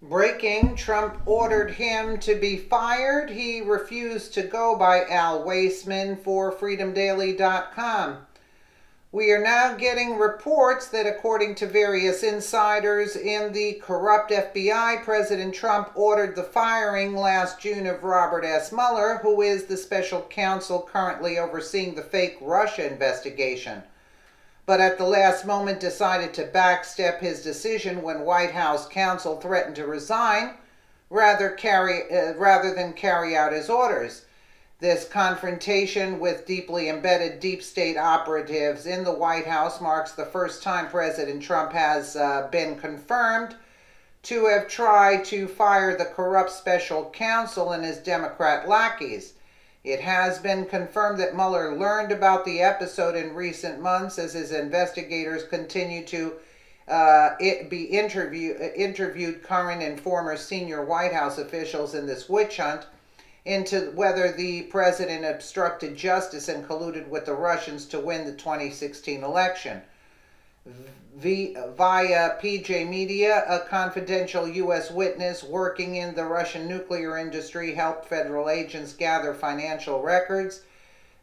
Breaking, Trump ordered him to be fired. He refused to go, by Al Waisman for freedomdaily.com. We are now getting reports that, according to various insiders in the corrupt FBI, President Trump ordered the firing last June of Robert S. Mueller, who is the special counsel currently overseeing the fake Russia investigation, but at the last moment decided to backstep his decision when White House counsel threatened to resign rather than carry out his orders. This confrontation with deeply embedded deep state operatives in the White House marks the first time President Trump has been confirmed to have tried to fire the corrupt special counsel and his Democrat lackeys. It has been confirmed that Mueller learned about the episode in recent months as his investigators continue to interviewed current and former senior White House officials in this witch hunt into whether the president obstructed justice and colluded with the Russians to win the 2016 election. Via PJ Media, a confidential U.S. witness working in the Russian nuclear industry helped federal agents gather financial records,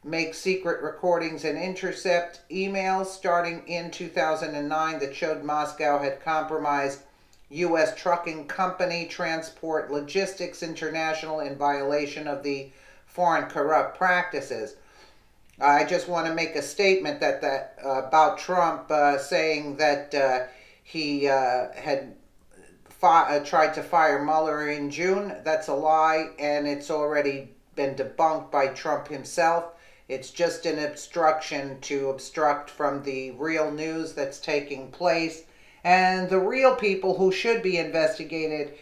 make secret recordings, and intercept emails starting in 2009 that showed Moscow had compromised U.S. trucking company Transport Logistics International in violation of the Foreign Corrupt Practices. I just want to make a statement that about Trump saying that he had tried to fire Mueller in June. That's a lie, and it's already been debunked by Trump himself. It's just an obstruction to obstruct from the real news that's taking place and the real people who should be investigated.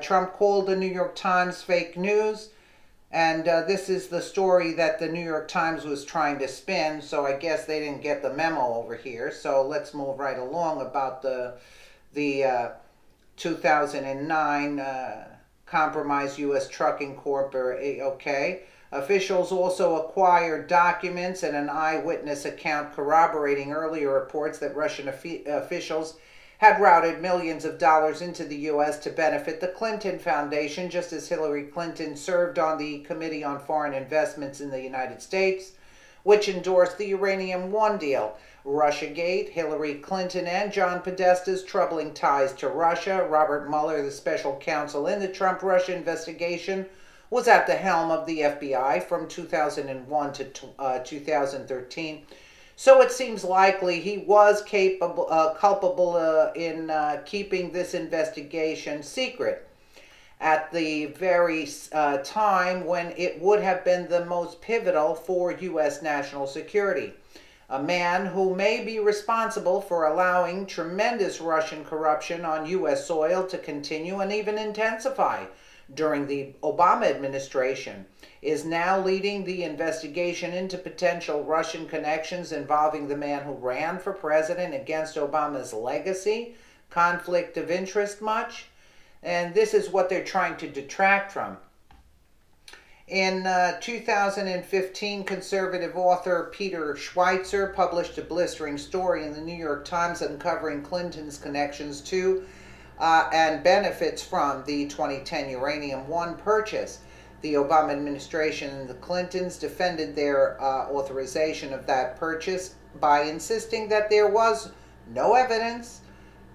Trump called the New York Times fake news. And this is the story that the New York Times was trying to spin, so I guess they didn't get the memo over here. So let's move right along about the 2009 compromised U.S. Trucking Corp. Okay. Officials also acquired documents and an eyewitness account corroborating earlier reports that Russian officials had routed millions of dollars into the U.S. to benefit the Clinton Foundation, just as Hillary Clinton served on the Committee on Foreign Investments in the United States, which endorsed the Uranium One deal. Russiagate, Hillary Clinton, and John Podesta's troubling ties to Russia. Robert Mueller, the special counsel in the Trump-Russia investigation, was at the helm of the FBI from 2001 to 2013. So it seems likely he was culpable in keeping this investigation secret at the very time when it would have been the most pivotal for U.S. national security. A man who may be responsible for allowing tremendous Russian corruption on U.S. soil to continue and even intensify during the Obama administration, is now leading the investigation into potential Russian connections involving the man who ran for president against Obama's legacy, conflict of interest much, and this is what they're trying to detract from. In 2015, conservative author Peter Schweizer published a blistering story in the New York Times uncovering Clinton's connections to and benefits from the 2010 Uranium One purchase. The Obama administration and the Clintons defended their authorization of that purchase by insisting that there was no evidence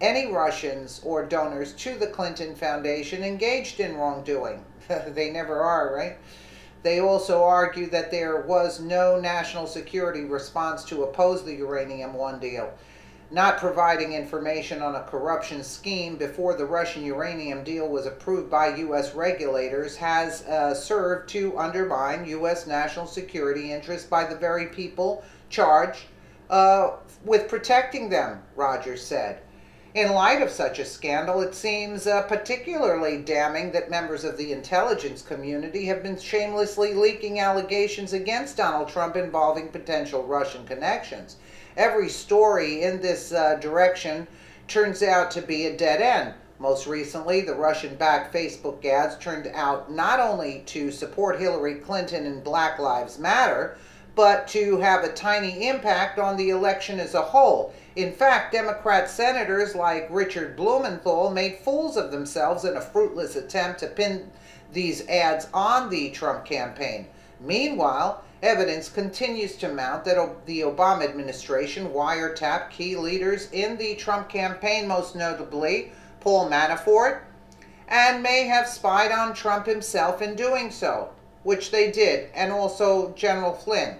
any Russians or donors to the Clinton Foundation engaged in wrongdoing. They never are, right? They also argued that there was no national security response to oppose the Uranium One deal. Not providing information on a corruption scheme before the Russian uranium deal was approved by U.S. regulators has served to undermine U.S. national security interests by the very people charged with protecting them, Rogers said. In light of such a scandal, it seems particularly damning that members of the intelligence community have been shamelessly leaking allegations against Donald Trump involving potential Russian connections. Every story in this direction turns out to be a dead end. Most recently, the Russian-backed Facebook ads turned out not only to support Hillary Clinton and Black Lives Matter, but to have a tiny impact on the election as a whole. In fact, Democrat senators like Richard Blumenthal made fools of themselves in a fruitless attempt to pin these ads on the Trump campaign. Meanwhile, evidence continues to mount that the Obama administration wiretapped key leaders in the Trump campaign, most notably Paul Manafort, and may have spied on Trump himself in doing so, which they did, and also General Flynn.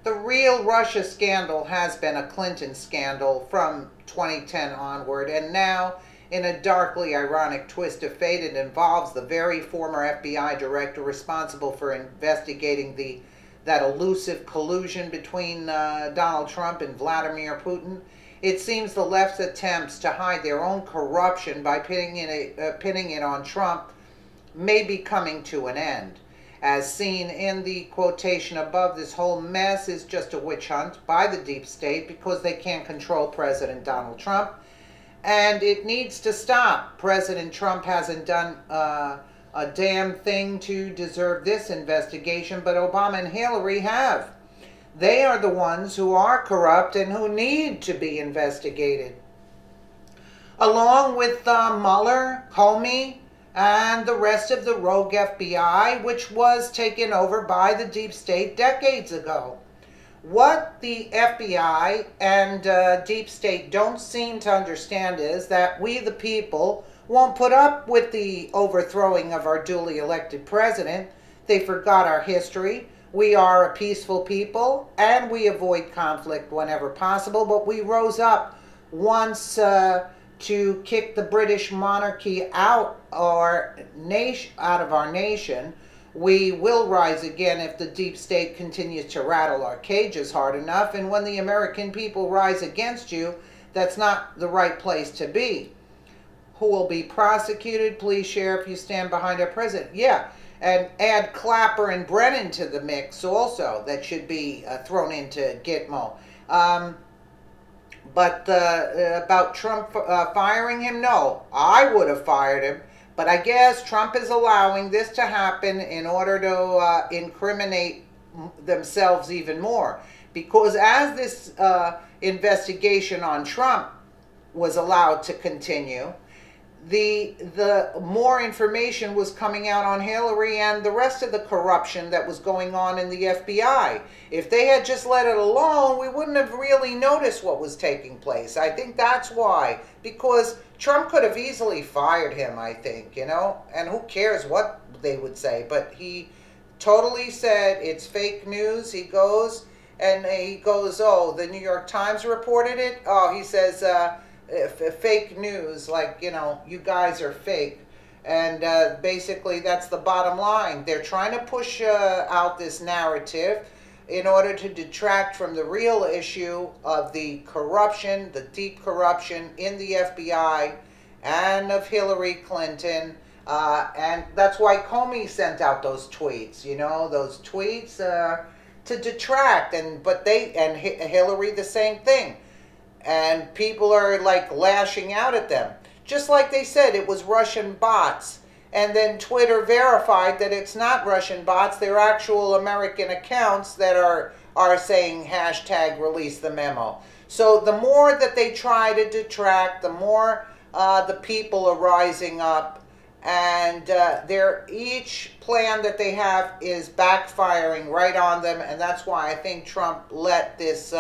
The real Russia scandal has been a Clinton scandal from 2010 onward, and now, in a darkly ironic twist of fate, it involves the very former FBI director responsible for investigating that elusive collusion between Donald Trump and Vladimir Putin. It seems the left's attempts to hide their own corruption by pinning it on Trump may be coming to an end. As seen in the quotation above, this whole mess is just a witch hunt by the deep state because they can't control President Donald Trump. And it needs to stop. President Trump hasn't done a damn thing to deserve this investigation, but Obama and Hillary have. They are the ones who are corrupt and who need to be investigated. Along with Mueller, Comey, and the rest of the rogue FBI, which was taken over by the deep state decades ago. What the FBI and deep state don't seem to understand is that we, the people, won't put up with the overthrowing of our duly elected president. They forgot our history. We are a peaceful people, and we avoid conflict whenever possible, but we rose up once to kick the British monarchy out of our nation. We will rise again if the deep state continues to rattle our cages hard enough, and when the American people rise against you, that's not the right place to be. Who will be prosecuted? Please share if you stand behind our president. Yeah, and add Clapper and Brennan to the mix also. That should be thrown into Gitmo. But about Trump firing him, no, I would have fired him. But I guess Trump is allowing this to happen in order to incriminate themselves even more. Because as this investigation on Trump was allowed to continue, the more information was coming out on Hillary and the rest of the corruption that was going on in the FBI. If they had just let it alone, we wouldn't have really noticed what was taking place. I think that's why. Because Trump could have easily fired him, I think, and who cares what they would say. But he totally said it's fake news. He goes, oh, the New York Times reported it. Oh, he says, fake news, like, you guys are fake. And basically that's the bottom line. They're trying to push out this narrative in order to detract from the real issue of the corruption, the deep corruption in the FBI and of Hillary Clinton. And that's why Comey sent out those tweets, those tweets to detract. But Hillary the same thing. And people are like lashing out at them. Just like they said it was Russian bots. And then Twitter verified that it's not Russian bots. They're actual American accounts that are saying hashtag release the memo. So the more that they try to detract, the more the people are rising up. And each plan that they have is backfiring right on them. And that's why I think Trump let this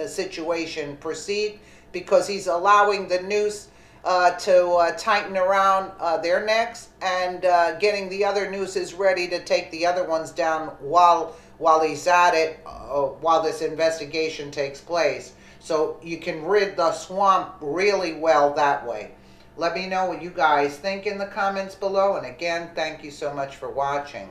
situation proceed, because he's allowing the noose to tighten around their necks and getting the other nooses ready to take the other ones down while he's at it, while this investigation takes place. So you can rid the swamp really well that way. Let me know what you guys think in the comments below, and again, thank you so much for watching.